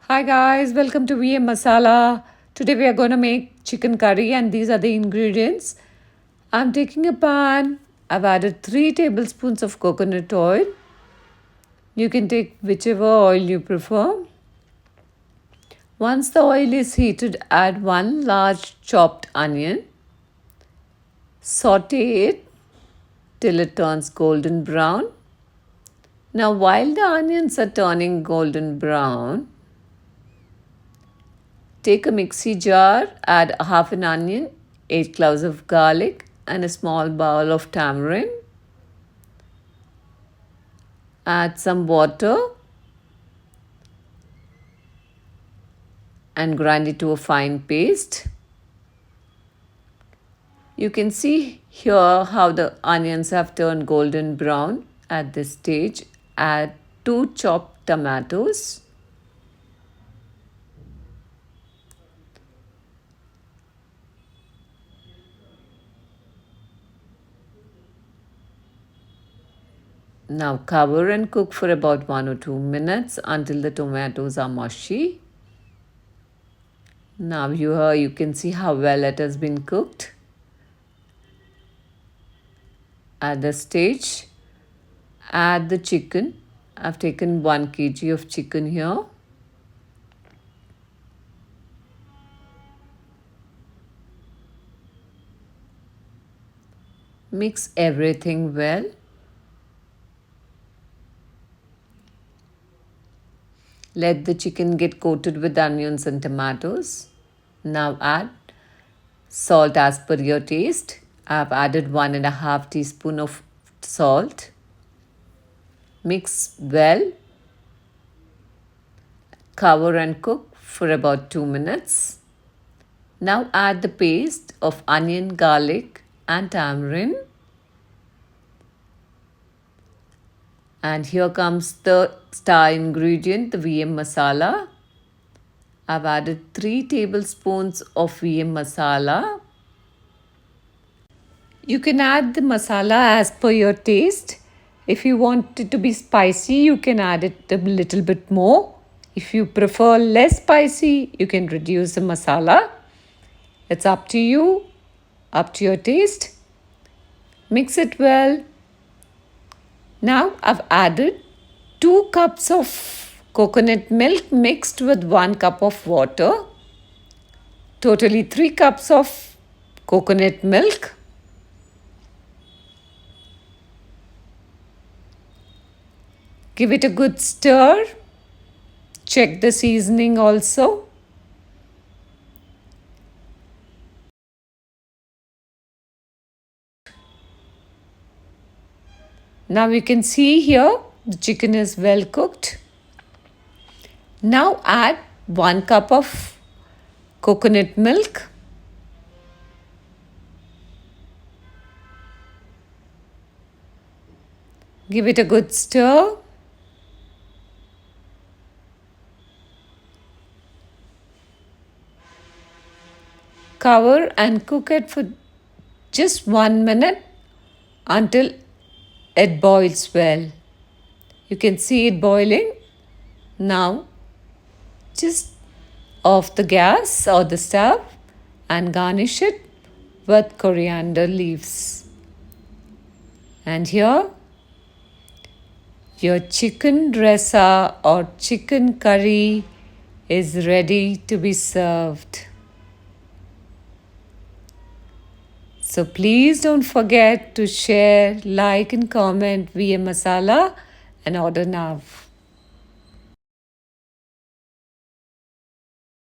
Hi guys, welcome to VM Masala. Today we are going to make chicken curry and these are the ingredients. I'm taking a pan. I've added 3 tablespoons of coconut oil. You can take whichever oil you prefer. Once the oil is heated, add 1 large chopped onion. Saute it till it turns golden brown. Now while the onions are turning golden brown, take a mixie jar, add half an onion, 8 cloves of garlic, and a small bowl of tamarind. Add some water and grind it to a fine paste. You can see here how the onions have turned golden brown. At this stage, add 2 chopped tomatoes. Now cover and cook for about 1 or 2 minutes until the tomatoes are mushy. Now you can see how well it has been cooked. At this stage, add the chicken. I've taken 1 kg of chicken here. Mix everything well. Let the chicken get coated with onions and tomatoes. Now add salt as per your taste. I've added 1.5 teaspoon of salt. Mix well. Cover and cook for about 2 minutes. Now add the paste of onion, garlic and tamarind. And here comes the star ingredient, the VM Masala. I've added 3 tablespoons of VM Masala. You can add the masala as per your taste. If you want it to be spicy, you can add it a little bit more. If you prefer less spicy, you can reduce the masala. It's up to you, up to your taste. Mix it well. Now I've added 2 cups of coconut milk mixed with 1 cup of water. Totally 3 cups of coconut milk. Give it a good stir. Check the seasoning also. Now you can see here the chicken is well cooked. Now add 1 cup of coconut milk. Give it a good stir. Cover and cook it for just 1 minute until it boils well. You can see it boiling. Now just off the gas or the stove and garnish it with coriander leaves. And here your chicken resa or chicken curry is ready to be served. So please don't forget to share, like and comment VM Masala and order now.